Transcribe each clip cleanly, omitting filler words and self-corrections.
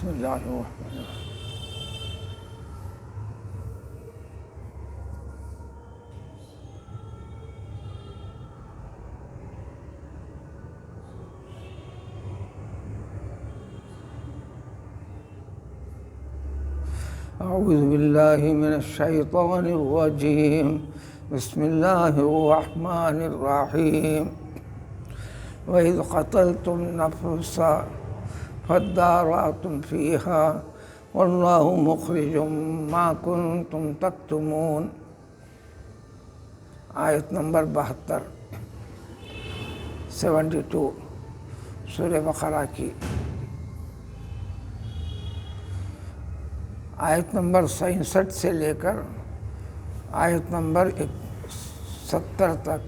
بسم اللہ الرحمن الرحیم۔ اعوذ باللہ من الشیطان الرجیم، بسم اللہ الرحمن الرحیم۔ وَإِذْ قَتَلْتُمْ نَفْسًا فَادَّارَأْتُمْ فِيهَا وَاللَّهُ مُخْرِجٌ مَا كُنْتُمْ تَكْتُمُونَ۔ آیت نمبر 72 سورہ بقرہ کی۔ آیت نمبر 67 سے لے کر آیت نمبر 70 تک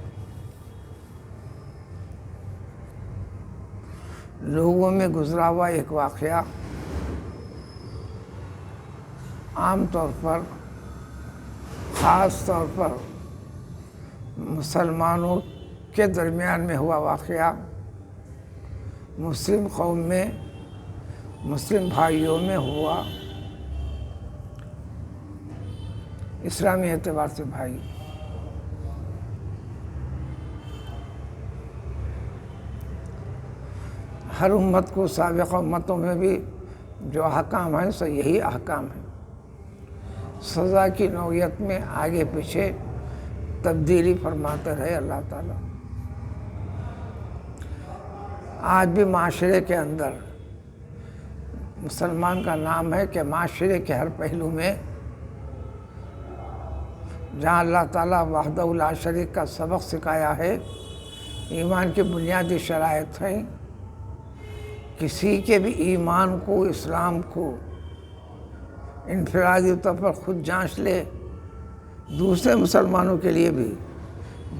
لوگوں میں گزرا ہوا ایک واقعہ عام طور پر، خاص طور پر مسلمانوں کے درمیان میں ہوا واقعہ، مسلم قوم میں، مسلم بھائیوں میں ہوا، اسلامی اعتبار سے بھائی۔ ہر امت کو سابقہ امتوں میں بھی جو احکام ہیں سو یہی احکام ہیں۔ سزا کی نوعیت میں آگے پیچھے تبدیلی فرماتے رہے اللہ تعالیٰ۔ آج بھی معاشرے کے اندر مسلمان کا نام ہے کہ معاشرے کے ہر پہلو میں جہاں اللہ تعالیٰ وحدہ لا شریک کا سبق سکھایا ہے، ایمان کی بنیادی شرائط ہیں، کسی کے بھی ایمان کو، اسلام کو انفرادی طور پر خود جانچ لے، دوسرے مسلمانوں کے لیے بھی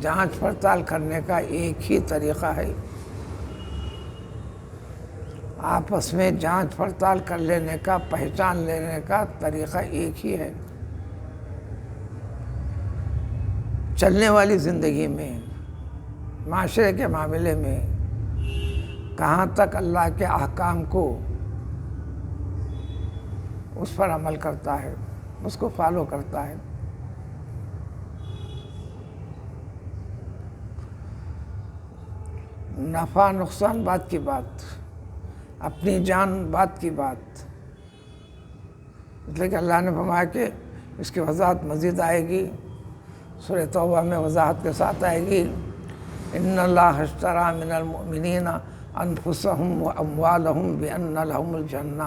جانچ پڑتال کرنے کا ایک ہی طریقہ ہے، آپس میں جانچ پڑتال کر لینے کا، پہچان لینے کا طریقہ ایک ہی ہے۔ چلنے والی زندگی میں، معاشرے کے معاملے میں کہاں تک اللہ کے احکام کو اس پر عمل کرتا ہے، اس کو فالو کرتا ہے۔ نفع نقصان بات کی بات، اپنی جان بات کی بات، اس لیے کہ اللہ نے فرمایا کہ اس کی وضاحت مزید آئے گی، سورہ توبہ میں وضاحت کے ساتھ آئے گی۔ ان اللہ اشتری من المؤمنین انفسهم واموالهم بان لهم الجنہ۔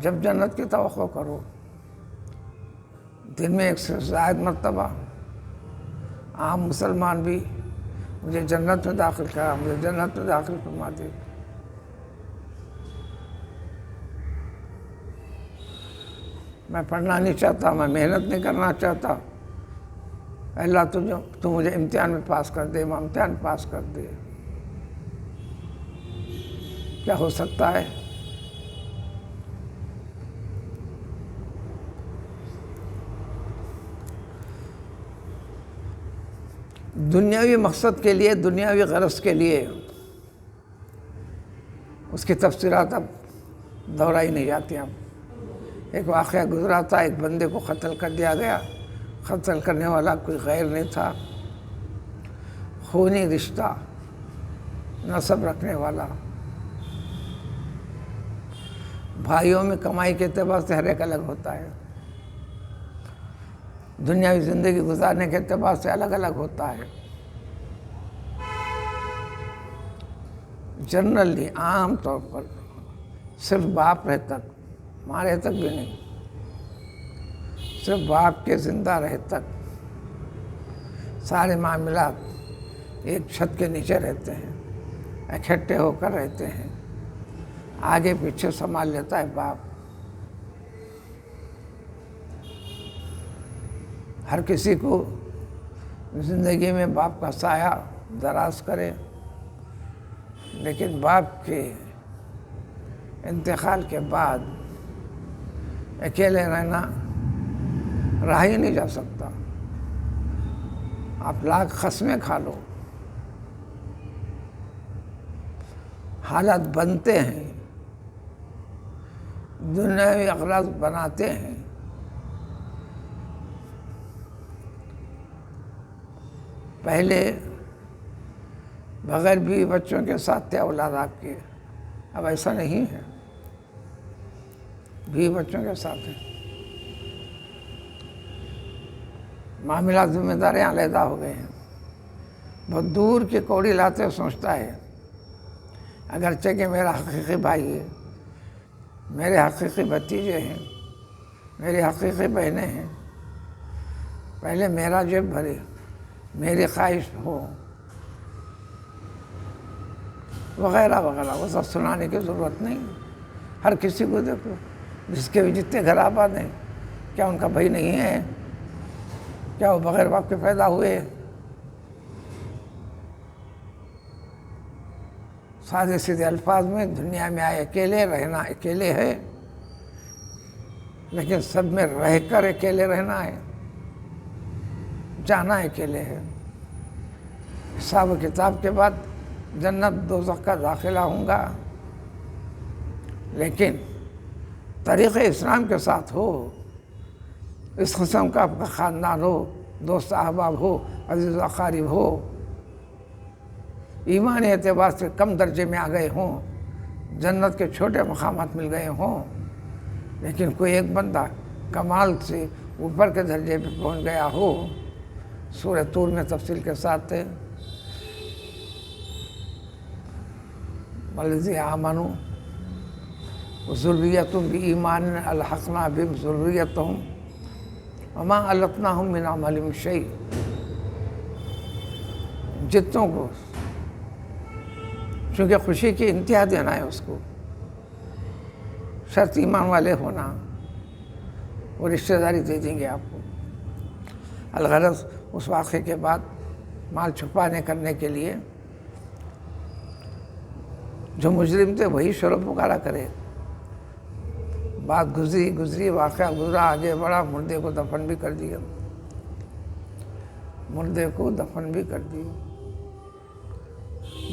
جب جنت کی توقع کرو، دن میں 1 سے زائد مرتبہ عام مسلمان بھی مجھے جنت میں داخل کرا، مجھے جنت میں داخل فرما دے۔ میں پڑھنا نہیں چاہتا، میں محنت نہیں کرنا چاہتا، اللہ تو مجھے امتحان میں پاس کر دے، میں امتحان پاس کر دے۔ کیا ہو سکتا ہے؟ دنیاوی مقصد کے لیے، دنیاوی غرض کے لیے اس کی تفصیلات اب دہرائی نہیں جاتی۔ اب ایک واقعہ گزرا تھا، ایک بندے کو قتل کر دیا گیا، قتل کرنے والا کوئی غیر نہیں تھا، خونی رشتہ، نسب رکھنے والا۔ بھائیوں میں کمائی کے اعتبار سے ہر ایک الگ ہوتا ہے، دنیاوی زندگی گزارنے کے اعتبار سے الگ الگ ہوتا ہے۔ جنرلی عام طور پر صرف باپ رہے تک، ماں رہے تک بھی نہیں، صرف باپ کے زندہ رہے تک سارے معاملات ایک چھت کے نیچے رہتے ہیں، اکٹھے ہو کر رہتے ہیں، آگے پیچھے سنبھال لیتا ہے باپ۔ ہر کسی کو زندگی میں باپ کا سایہ دراز کرے، لیکن باپ کے انتقال کے بعد اکیلے رہنا رہا ہی نہیں جا سکتا۔ آپ لاکھ قسمیں کھا لو، حالات بنتے ہیں دنیاوی اغراض بناتے ہیں. پہلے بغیر بیوی بچوں کے ساتھ تھے اولاد آپ کے، اب ایسا نہیں ہے، بیوی بچوں کے ساتھ ہیں. معاملات ذمہ داریاں علیحدہ ہو گئے ہیں. بہت دور کی کوڑی لاتے سوچتا ہے اگرچہ کہ میرا حقیقی بھائی ہے، میرے حقیقی بھتیجے ہیں، میری حقیقی بہنیں ہیں، پہلے میرا جیب بھرے، میری خواہش ہو، وغیرہ وغیرہ. وہ سب سنانے کی ضرورت نہیں. ہر کسی کو دیکھو، جس کے بھی جتنے گھر آباد ہیں، کیا ان کا بھائی نہیں ہے؟ کیا وہ بغیر باپ کے پیدا ہوئے؟ سادے سیدھے الفاظ میں دنیا میں آئے اکیلے رہنا اکیلے ہے، لیکن سب میں رہ کر اکیلے رہنا ہے، جانا اکیلے ہے. حساب و کتاب کے بعد جنت دوزخ کا داخلہ ہوں گا، لیکن طریق اسلام کے ساتھ ہو، اس قسم کا آپ کا خاندان ہو، دوست احباب ہو، عزیز و اقارب ہو، ایمانی اعتبار سے کم درجے میں آ گئے ہوں، جنت کے چھوٹے مقامات مل گئے ہوں، لیکن کوئی ایک بندہ کمال سے اوپر کے درجے پہ پہنچ گیا ہو. سورہ طور میں تفصیل کے ساتھ ہے، والذین آمنوا وذریتہم بایمان الحقنا بہم ذریتہم وما التناہم من عملہم شیء. جتوں کو چونکہ خوشی کی انتہا دینا ہے، اس کو شرط ایمان والے ہونا، وہ رشتہ داری دے دیں گے آپ کو. الغرض اس واقعے کے بعد مال چھپانے کرنے کے لیے جو مجرم تھے وہی شور و پکارا کرے. بات گزری واقعہ گزرا، آگے بڑھا، مردے کو دفن بھی کر دیا، مردے کو دفن بھی کر دیا.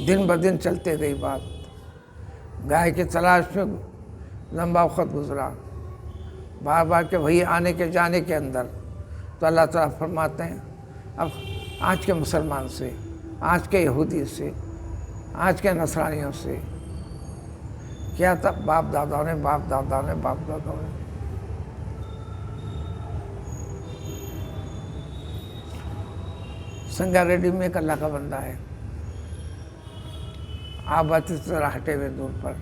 دن بدن چلتے گئی بات، گائے کی تلاش میں لمبا وقت گزرا، بار بار کہ وہی آنے کے جانے کے اندر. تو اللہ تعالیٰ فرماتے ہیں اب آج کے مسلمان سے، آج کے یہودی سے، آج کے نصرانیوں سے کیا تھا، باپ داداؤں نے سنگا ریڈی میں ایک اللہ کا بندہ ہے، آبادی سے ذرا ہٹے ہوئے دور پر.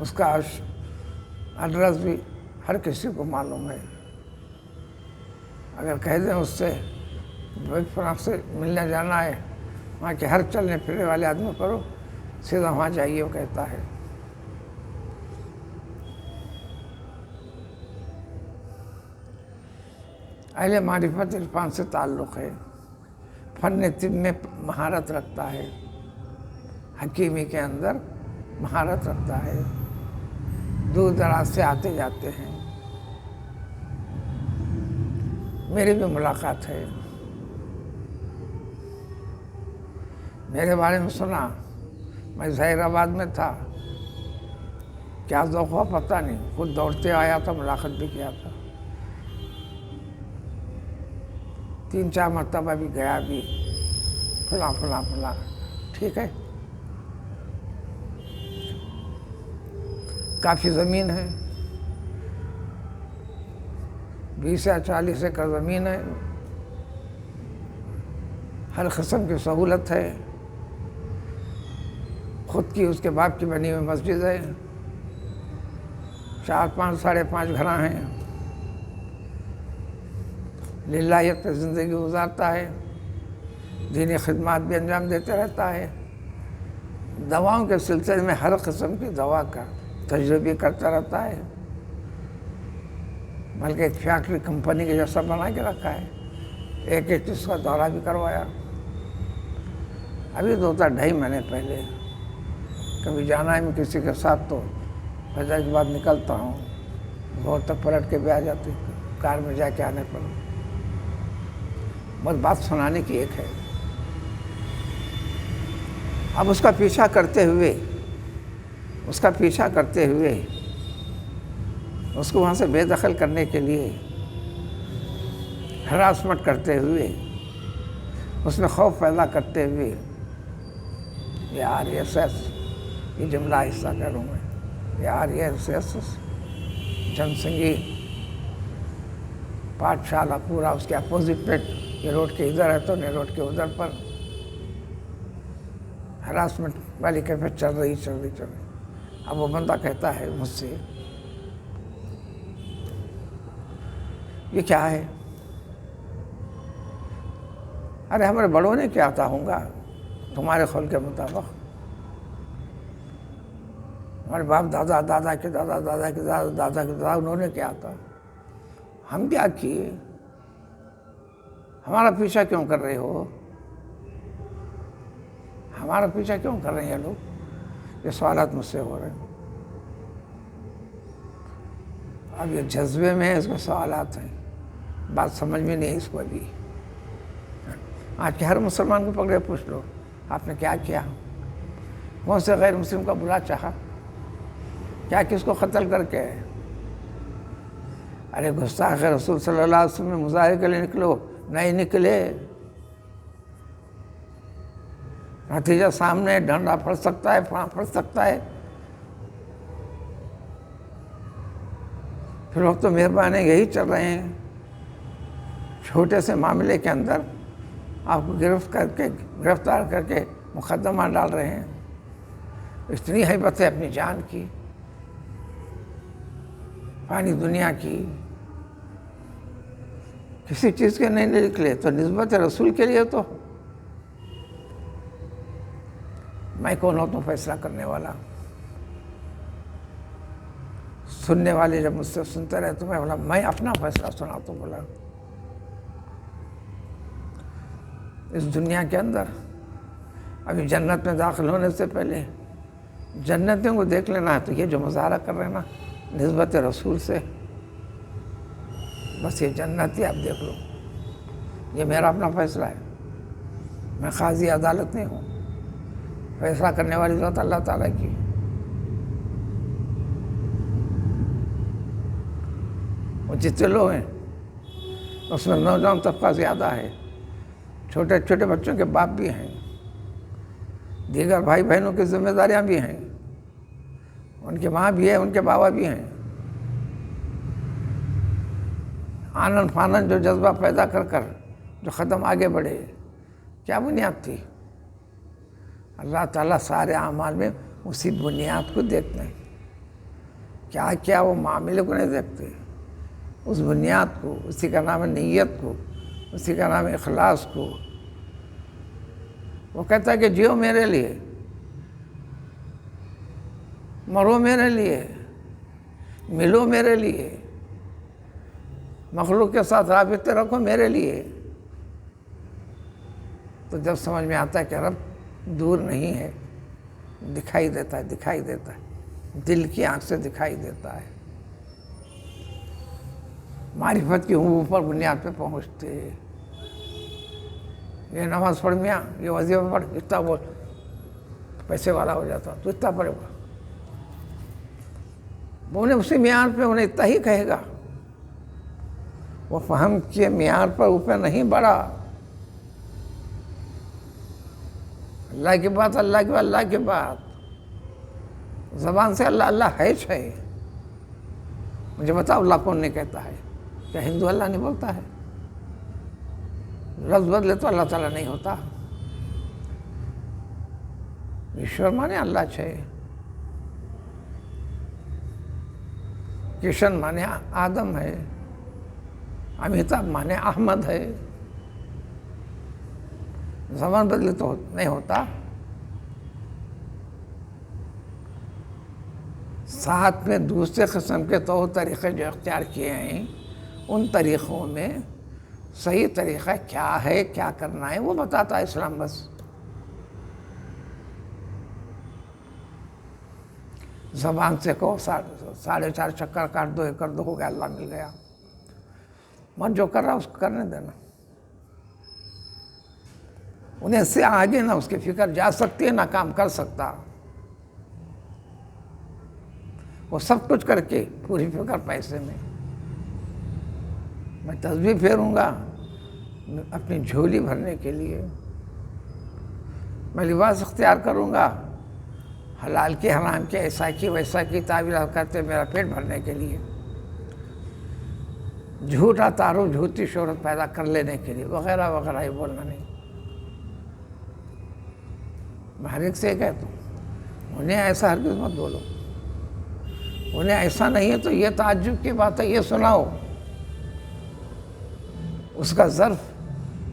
اس کا ایڈریس بھی ہر کسی کو معلوم ہے. اگر کہہ دیں اس سے فلاں سے ملنے جانا ہے، وہاں کے ہر چلنے پھرنے والے آدمی کرو، سیدھا وہاں جائیے، وہ کہتا ہے. اہل معرفت عرفان سے تعلق ہے، فن طب میں مہارت رکھتا ہے، حکیمی کے اندر مہارت رکھتا ہے، دور دراز سے آتے جاتے ہیں. میری بھی ملاقات ہے، میرے بارے میں سنا، میں ظاہر آباد میں تھا، کیا ذوق ہوا پتہ نہیں، خود دوڑتے آیا تھا، ملاقات بھی کیا تھا، 3-4 مرتبہ بھی گیا بھی، فلاں. ٹھیک ہے، کافی زمین ہے، 20 یا 40 ایکڑ زمین ہے، ہر قسم کی سہولت ہے، خود کی اس کے باپ کی بنی ہوئی مسجد ہے، 4-5 ساڑھے 5 گھر ہیں، للہیت پہ زندگی گزارتا ہے، دینی خدمات بھی انجام دیتے رہتا ہے، دواؤں کے سلسلے میں ہر قسم کی دوا کا تجربہ کرتا رہتا ہے، بلکہ ایک فیکٹری کمپنی کے جیسا بنا کے رکھا ہے. ایک چیز کا دورہ بھی کروایا. ابھی 2-2.5 مہینے پہلے کبھی جانا ہے میں کسی کے ساتھ تو فجر کے بعد نکلتا ہوں، بہت تک پلٹ کے بھی آ جاتی، کار میں جا کے آنے پر. بس بات سنانے کی ایک ہے. اب اس کا پیچھا کرتے ہوئے اس کو وہاں سے بے دخل کرنے کے لیے ہراسمنٹ کرتے ہوئے، اس میں خوف پیدا کرتے ہوئے، یہ RSS، یہ جملہ حصہ کروں میں، یہ RSS جن سنگھی پاٹھ شالہ پورا اس کے اپوزٹ پہ، یہ روڈ کے ادھر ہے تو نہیں روڈ کے ادھر پر ہراسمنٹ والی کیفیت چل رہی. اب وہ بندہ کہتا ہے مجھ سے، یہ کیا ہے؟ ارے ہمارے بڑوں نے کیا تھا ہوں گا تمہارے قول کے مطابق، ہمارے باپ دادا، دادا کے دادا، دادا کے دادا، دادا کے دادا، انہوں نے کیا تھا، ہم کیا کیے، ہمارا پیچھا کیوں کر رہے ہو، ہمارا پیچھا کیوں کر رہے ہیں یہ لوگ؟ یہ سوالات مجھ سے ہو رہے ہیں. اب یہ جذبے میں اس کو سوالات ہیں، بات سمجھ میں نہیں اس کو ابھی. آج کے ہر مسلمان کو پکڑے پوچھ لو آپ نے کیا کیا، کون سے غیر مسلم کا برا چاہا، کیا کس کو قتل کر کے. ارے گستاخ رسول صلی اللہ علیہ وسلم میں مظاہرے کے لیے نکلو، نہیں نکلے، نتیجہ سامنے، ڈنڈا پھڑ سکتا ہے، پھڑ سکتا ہے. پھر وقت تو مہربانی یہی چل رہے ہیں، چھوٹے سے معاملے کے اندر آپ کو گرفتار کر کے مقدمہ ڈال رہے ہیں. اتنی ہیبت ہے اپنی جان کی، فانی دنیا کی، کسی چیز کے نہیں نکلے تو نسبت رسول کے لیے تو میں کون ہوتا ہوں فیصلہ کرنے والا. سننے والے جب مجھ سے سنتے رہے تو میں بولا میں اپنا فیصلہ سنا تو بولا اس دنیا کے اندر ابھی جنت میں داخل ہونے سے پہلے جنتوں کو دیکھ لینا ہے. تو یہ جو مظاہرہ کر رہے ہیں نا نسبت رسول سے، بس یہ جنت ہی آپ دیکھ لو. یہ میرا اپنا فیصلہ ہے، میں قاضی عدالت نہیں ہوں، فیصلہ کرنے والی ذات اللہ تعالیٰ کی. وہ جتنے لوگ ہیں اس میں نوجوان طبقہ زیادہ ہے، چھوٹے چھوٹے بچوں کے باپ بھی ہیں، دیگر بھائی بہنوں کی ذمہ داریاں بھی ہیں، ان کے ماں بھی ہے، ان کے بابا بھی ہیں. آنن فانن جو جذبہ پیدا کر جو قدم آگے بڑھے، کیا بنیاد تھی؟ اللہ تعالیٰ سارے اعمال میں اسی بنیاد کو دیکھتے ہیں. کیا کیا وہ معاملے کو نہیں دیکھتے، اس بنیاد کو، اسی کا نام ہے نیت کو، اسی کا نام ہے اخلاص کو. وہ کہتا ہے کہ جیو میرے لیے، مرو میرے لیے، ملو میرے لیے، مخلوق کے ساتھ رابطے رکھو میرے لیے. تو جب سمجھ میں آتا ہے کہ رب دور نہیں ہے، دکھائی دیتا ہے، دل کی آنکھ سے دکھائی دیتا ہے. معرفت کی اوپر بنیاد پہ پہنچتے. یہ نماز پڑھ میاں، یہ وظیفہ پڑھ، اتنا بول، پیسے والا ہو جاتا، تو اتنا پڑھے گا. وہ انہیں اسی معیار پہ انہیں اتنا ہی کہے گا. وہ فہم کے معیار پر اوپر نہیں بڑھا. اللہ کی بات، اللہ کی بات، زبان سے اللہ اللہ ہے. مجھے بتاؤ اللہ کون نہیں کہتا ہے؟ کیا ہندو اللہ نہیں بولتا ہے؟ لفظ بدلے تو اللہ تعالیٰ نہیں ہوتا. ایشور مانے اللہ چھے، کشن مانے آدم ہے، امیتابھ مانے احمد ہے. زبان بدلے تو نہیں ہوتا. ساتھ میں دوسرے قسم کے طور طریقے جو اختیار کیے ہیں، ان طریقوں میں صحیح طریقہ کیا ہے، کیا کرنا ہے، وہ بتاتا ہے اسلام. بس زبان سے کہو 4.5 چکر کاٹ دو، کر دو، ہو گیا، اللہ مل گیا. من جو کر رہا اس کو کرنے دینا. انہیں اس سے آگے نہ اس کی فکر جا سکتی ہے، نہ کام کر سکتا. وہ سب کچھ کر کے پوری فکر پیسے میں تسبیح پھیروں گا اپنی جھولی بھرنے کے لیے، میں لباس اختیار کروں گا حلال کے حرام کے، ایسا کی ویسا کی تعبیرات کرتے میرا پیٹ بھرنے کے لیے، جھوٹا تعارف جھوٹی شہرت پیدا کر لینے کے لیے، وغیرہ وغیرہ، یہ بولنا نہیں۔ میں ہر ایک سے کہتا ہوں انہیں ایسا ہرگز مت بولو، انہیں ایسا نہیں ہے تو یہ تعجب کی بات ہے، یہ سناؤ اس کا ظرف،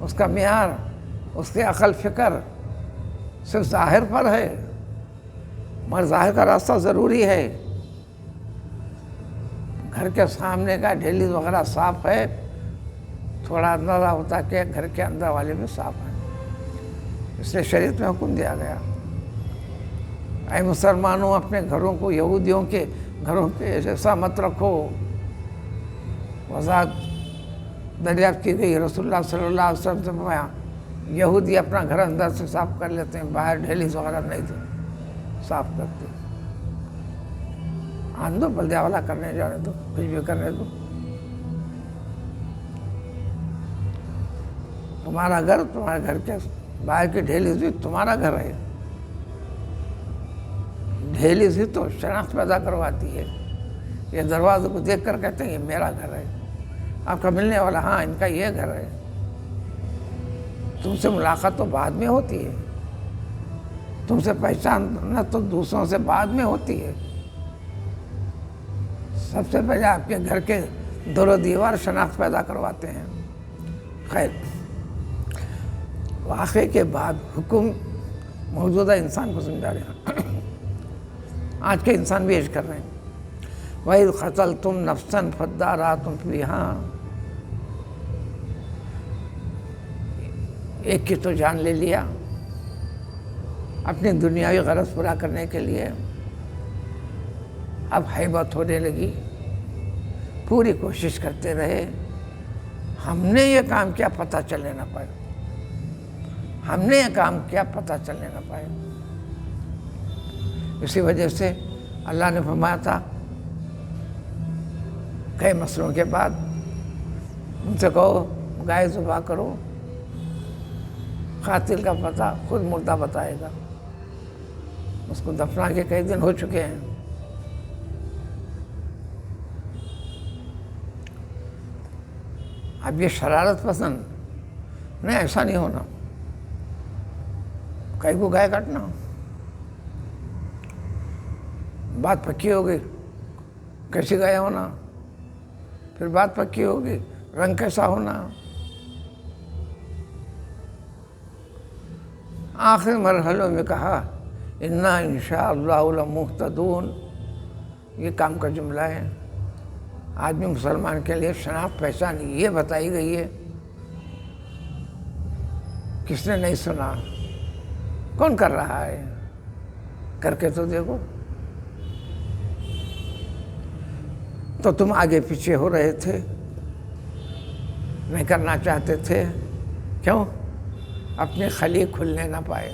اس کا معیار، اس کے عقل فکر صرف ظاہر پر ہے، مگر ظاہر کا راستہ ضروری ہے۔ گھر کے سامنے کا ڈھیلی وغیرہ صاف ہے، تھوڑا اندازہ ہوتا کہ گھر کے اندر والے بھی صاف ہیں، اس لیے شریعت میں حکم دیا گیا اے مسلمانوں اپنے گھروں کو یہودیوں کے گھروں کے جیسا مت رکھو۔ وضاحت دریافت کی گئی، رسول اللہ صلی اللہ علیہ وسلم سے فرمایا یہودی اپنا گھر اندر سے صاف کر لیتے ہیں، باہر ڈھیلیز وغیرہ نہیں تھے صاف کرتے، آن دو بلدیا والا کرنے جانے دو، کچھ بھی کرنے دو، تمہارا گھر، تمہارے گھر کے باہر کی ڈھیلیز بھی تمہارا گھر ہے۔ ڈھیلیز ہی تو شناخت پیدا کرواتی ہے، یہ دروازے کو دیکھ کر کہتے ہیں یہ میرا گھر ہے، آپ کا ملنے والا ہاں ان کا یہ گھر ہے۔ تم سے ملاقات تو بعد میں ہوتی ہے، تم سے پہچاننا تو دوسروں سے بعد میں ہوتی ہے، سب سے پہلے آپ کے گھر کے دور و دیوار شناخت پیدا کرواتے ہیں۔ خیر، واقعے کے بعد حکم موجودہ انسان کو سمجھا رہے ہیں، آج کے انسان بھی عیش کر رہے ہیں۔ وَإِذْ قَتَلْتُمْ نَفْسًا فَادَّارَأْتُمْ فِيهَا، ایک کی تو جان لے لیا اپنی دنیاوی غرض پورا کرنے کے لیے، اب ہیبت ہونے لگی، پوری کوشش کرتے رہے ہم نے یہ کام کیا پتہ چلنے نہ پائے، ہم نے یہ کام کیا پتہ چلنے نہ پائے۔ اسی وجہ سے اللہ نے فرمایا تھا کئی مسئلوں کے بعد ان سے کہو گائے ذبح کرو، قاتل کا پتہ خود مردہ بتائے گا، اس کو دفنا کے کئی دن ہو چکے ہیں۔ اب یہ شرارت پسند نہیں، ایسا نہیں ہونا، کئی کو گائے کاٹنا، بات پکی ہوگی کیسی گائے ہونا، پھر بات پکی ہوگی رنگ کیسا ہونا، آخری مرحلوں میں کہا اِنَّا انشاءاللہ لَمُهْتَدُونَ، یہ کام کا جملہ ہے۔ آدمی مسلمان کے لیے شناخت پہچان یہ بتائی گئی ہے، کس نے نہیں سنا، کون کر رہا ہے، کر کے تو دیکھو۔ تو تم آگے پیچھے ہو رہے تھے، نہیں کرنا چاہتے تھے، کیوں؟ اپنی خلی کھلنے نہ پائے،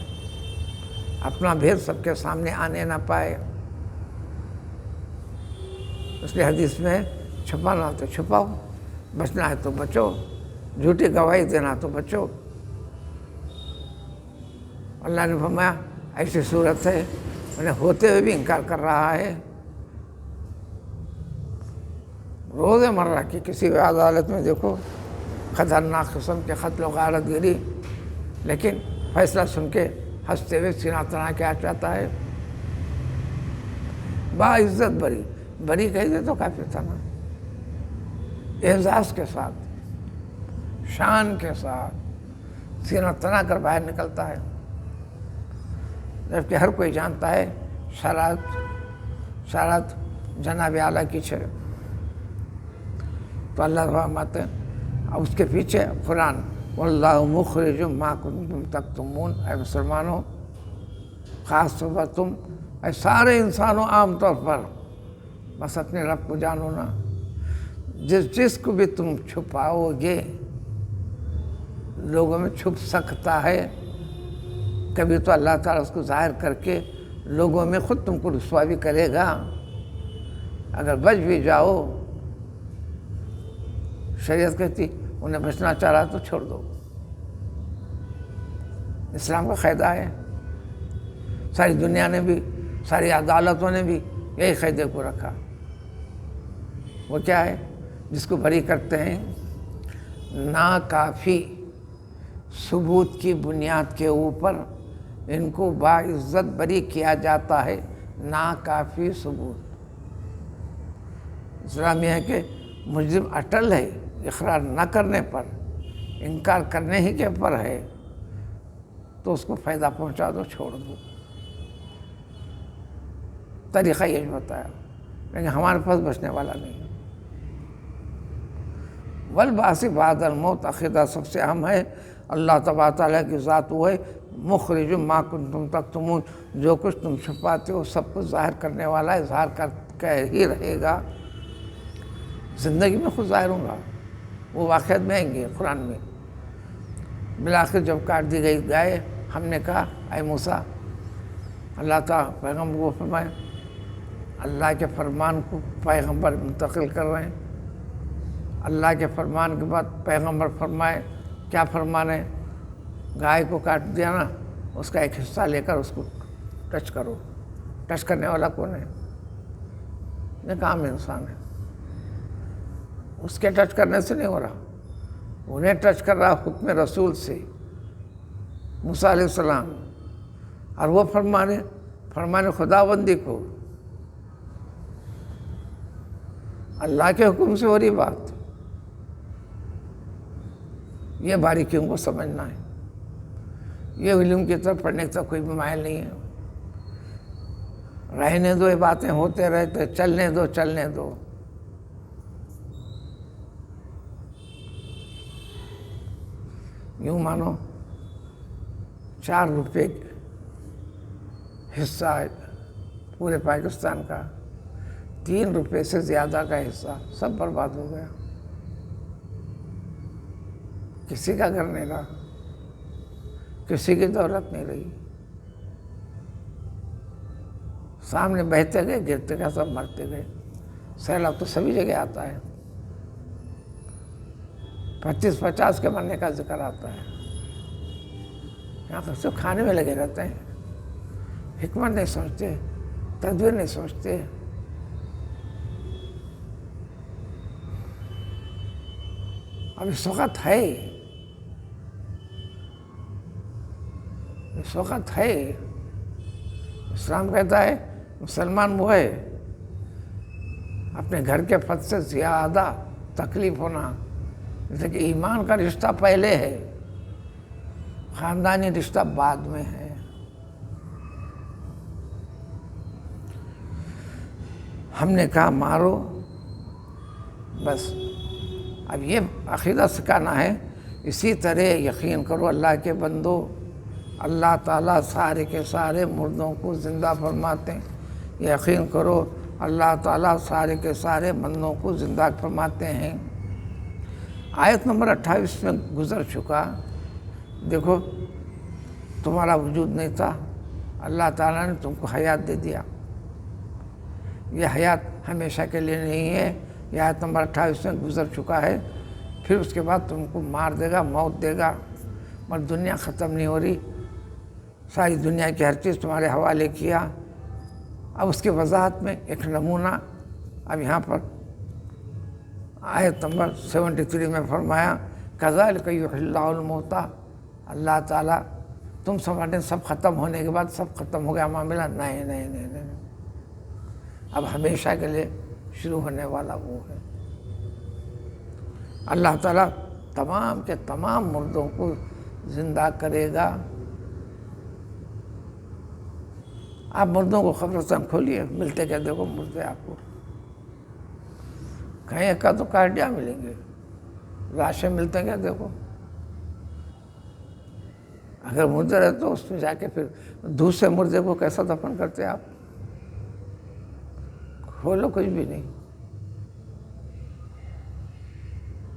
اپنا بھید سب کے سامنے آنے نہ پائے، اس لیے حدیث میں چھپانا تو چھپاؤ، بچنا ہے تو بچو، جھوٹی گواہی دینا تو بچو۔ اللہ نے فرمایا ایسی صورت ہے انہیں ہوتے ہوئے بھی انکار کر رہا ہے۔ روز مرہ کی کسی بھی عدالت میں دیکھو خطرناک قسم کے قتل و غارت گری، لیکن فیصلہ سن کے ہنستے ہوئے سینہ تنا کے آ جاتا ہے، باعزت بری، بری کہہ دے تو کافی تھا نا، اعزاز کے ساتھ شان کے ساتھ سینہ تنا کر باہر نکلتا ہے، جبکہ ہر کوئی جانتا ہے شرارت جناب اعلیٰ کی ہے۔ تو اللہ فرماتے ہیں اب اس کے پیچھے قرآن واللہ مخرج ما کنتم تکتمون، اے مسلمانوں، خاص طور پر تم، اے سارے انسانوں عام طور پر، بس اپنے رب کو جانو نا، جس کو بھی تم چھپاؤ گے لوگوں میں چھپ سکتا ہے، کبھی تو اللہ تعالیٰ اس کو ظاہر کر کے لوگوں میں خود تم کو رسوا بھی کرے گا، اگر بچ بھی جاؤ، شریعت کہتی انہیں بچنا چاہ رہا تو چھوڑ دو۔ اسلام کا قاعدہ ہے، ساری دنیا نے بھی، ساری عدالتوں نے بھی یہی قاعدے کو رکھا۔ وہ کیا ہے؟ جس کو بری کرتے ہیں، ناکافی ثبوت کی بنیاد کے اوپر ان کو باعزت بری کیا جاتا ہے، ناکافی ثبوت۔ اسلام یہ ہے کہ مجرم اٹل ہے، اقرار نہ کرنے پر، انکار کرنے ہی کے پر ہے تو اس کو فائدہ پہنچا دو، چھوڑ دو۔ طریقہ یہ بتایا، لیکن ہمارے پاس بچنے والا نہیں ہے۔ والبعث بعد الموت، عقیدہ سب سے اہم ہے۔ اللہ تبارک تعالیٰ کی ذات وہ ہے، مخرج ما کنتم تکتمون، جو کچھ تم چھپاتے ہو سب کچھ ظاہر کرنے والا ہے، اظہار کر ہی رہے گا۔ زندگی میں خود ظاہر ہوں گا، وہ واقعات میں آئیں گے قرآن میں۔ بالآخر جب کاٹ دی گئی گائے، ہم نے کہا اے موسیٰ، اللہ تعالیٰ پیغمبر کو فرمائے، اللہ کے فرمان کو پیغمبر منتقل کر رہے ہیں۔ اللہ کے فرمان کے بعد پیغمبر فرمائے، کیا فرمان ہے؟ گائے کو کاٹ دیا نا، اس کا ایک حصہ لے کر اس کو ٹچ کرو۔ ٹچ کرنے والا کون ہے؟ یہ عام انسان ہے، اس کے ٹچ کرنے سے نہیں ہو رہا، انہیں ٹچ کر رہا حکم رسول سے، موسیٰ علیہ السلام، اور وہ فرمان خداوندی کو، اللہ کے حکم سے ہو رہی بات۔ یہ باریکیوں کو سمجھنا ہے، یہ علم کی طرف پڑھنے کی طرف کوئی بھی مائل نہیں ہے۔ رہنے دو، یہ باتیں ہوتے رہتے، چلنے دو چلنے دو۔ یوں مانو 4 روپے حصہ ہے پورے پاکستان کا، 3 روپے سے زیادہ کا حصہ سب برباد ہو گیا، کسی کا گھر نہیں رہا، کسی کی دولت نہیں رہی، سامنے بہتے گئے، گرتے گئے، سب مرتے گئے۔ سیلاب تو سبھی جگہ آتا ہے، 25-50 کے مرنے کا ذکر آتا ہے۔ یہاں پر صرف کھانے میں لگے رہتے ہیں، حکمت نہیں سوچتے، تدبیر نہیں سوچتے۔ اب اس وقت ہے، اس وقت ہے۔ اسلام کہتا ہے مسلمان وہ ہے اپنے گھر کے فرد سے زیادہ تکلیف ہونا، جیسے کہ ایمان کا رشتہ پہلے ہے، خاندانی رشتہ بعد میں ہے۔ ہم نے کہا مارو بس۔ اب یہ عقیدہ سکھانا ہے، اسی طرح یقین کرو اللہ کے بندو، اللہ تعالیٰ سارے کے سارے مردوں کو زندہ فرماتے ہیں۔ یقین کرو اللہ تعالیٰ سارے کے سارے بندوں کو زندہ فرماتے ہیں۔ آیت نمبر 28 میں گزر چکا۔ دیکھو تمہارا وجود نہیں تھا، اللہ تعالیٰ نے تم کو حیات دے دیا۔ یہ حیات ہمیشہ کے لیے نہیں ہے، یہ آیت نمبر 28 میں گزر چکا ہے۔ پھر اس کے بعد تم کو مار دے گا، موت دے گا، مگر دنیا ختم نہیں ہو رہی، ساری دنیا کی ہر چیز تمہارے حوالے کیا۔ اب اس کی وضاحت میں ایک نمونہ اب یہاں پر آیت نمبر 73 میں فرمایا، کذالک یحیی اللہ الموتیٰ۔ اللہ تعالیٰ تم سمجھتے سب ختم ہونے کے بعد سب ختم ہو گیا معاملہ، نہیں نہیں نہیں نہیں، اب ہمیشہ کے لیے شروع ہونے والا وہ ہے۔ اللہ تعالیٰ تمام کے تمام مردوں کو زندہ کرے گا۔ آپ مردوں کو قبرستان کھولیے، ملتے کیا دیکھو مردے آپ کو، کہیں ایک کا تو کارڈیا ملیں گے، لاشیں ملتے کیا دیکھو۔ اگر مردے رہے تو اس میں جا کے پھر دوسرے مردے کو کیسا دفن کرتے آپ؟ کھولو کچھ بھی نہیں،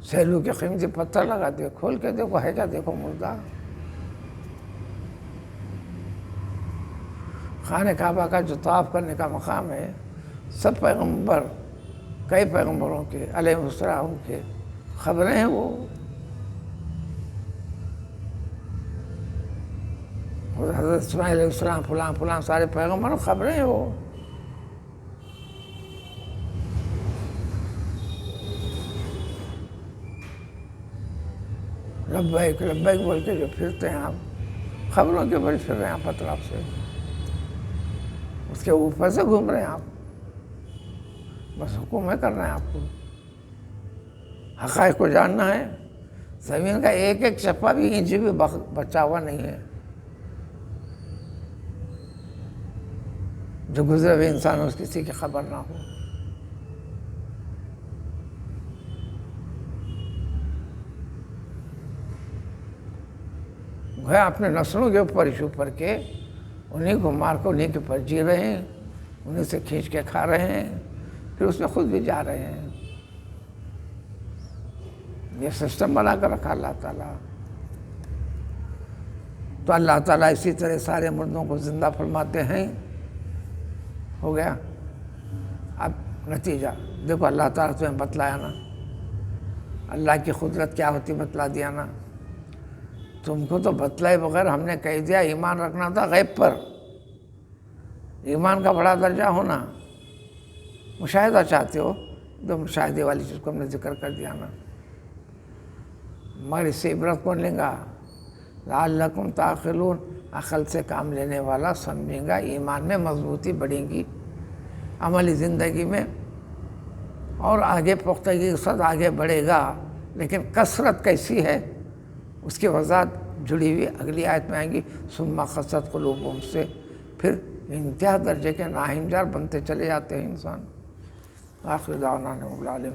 سیلو کے قیمتی پتھر لگا دے، کھول کے دیکھو ہے کیا دیکھو مردہ۔ خانہ کعبہ کا جو طواف کرنے کا مقام ہے، سب پیغمبر کئی پیغمبروں کے علیہ السلام کے خبریں ہیں وہ. حضرت اسماعیل علیہ السلام فلاں فلاں سارے پیغمبروں خبریں ہیں وہ. لبیک لبیک بول کے جو پھرتے ہیں آپ، خبروں کے اوپر پھر رہے ہیں آپ اطراف سے، اس کے اوپر سے گھوم رہے ہیں آپ، بس حکومت کرنا ہے آپ کو. حقائق کو جاننا ہے. زمین کا ایک ایک چپا بھی انچ بھی بچا ہوا نہیں ہے. جو گزرے ہوئے انسان اس کسی کی خبر نہ ہو. گویا اپنے نسلوں کے اوپر ایشو پر کے انہیں کو مار کو انہیں کے پر جی رہے ہیں، انہیں سے کھینچ کے کھا رہے ہیں، پھر اس میں خود بھی جا رہے ہیں. یہ سسٹم بنا کر رکھا اللہ تعالیٰ. تو اللہ تعالیٰ اسی طرح سارے مردوں کو زندہ فرماتے ہیں. ہو گیا. اب نتیجہ دیکھو، اللہ تعالیٰ تمہیں بتلایا نا، اللہ کی قدرت کیا ہوتی بتلا دیا نا. تم کو تو بتلائے بغیر ہم نے کہہ دیا ایمان رکھنا تھا غیب پر. ایمان کا بڑا درجہ ہونا. مشاہدہ چاہتے ہو تو مشاہدے والی چیز کو ہم نے ذکر کر دیا نا. مگر اس سے عبرت کون لیں گا؟ لعلکم تعقلون. عقل سے کام لینے والا سمجھیں گا، ایمان میں مضبوطی بڑھے گی، عملی زندگی میں اور آگے پختگی کے ساتھ آگے بڑھے گا. لیکن کثرت کیسی ہے اس کی وضاحت جڑی ہوئی اگلی آیت میں آئیں گی. ثم قست قلوبہم سے پھر انتہا درجے کے ناہنجار بنتے چلے جاتے ہیں انسان. آخر دعوانا الحمد للہ.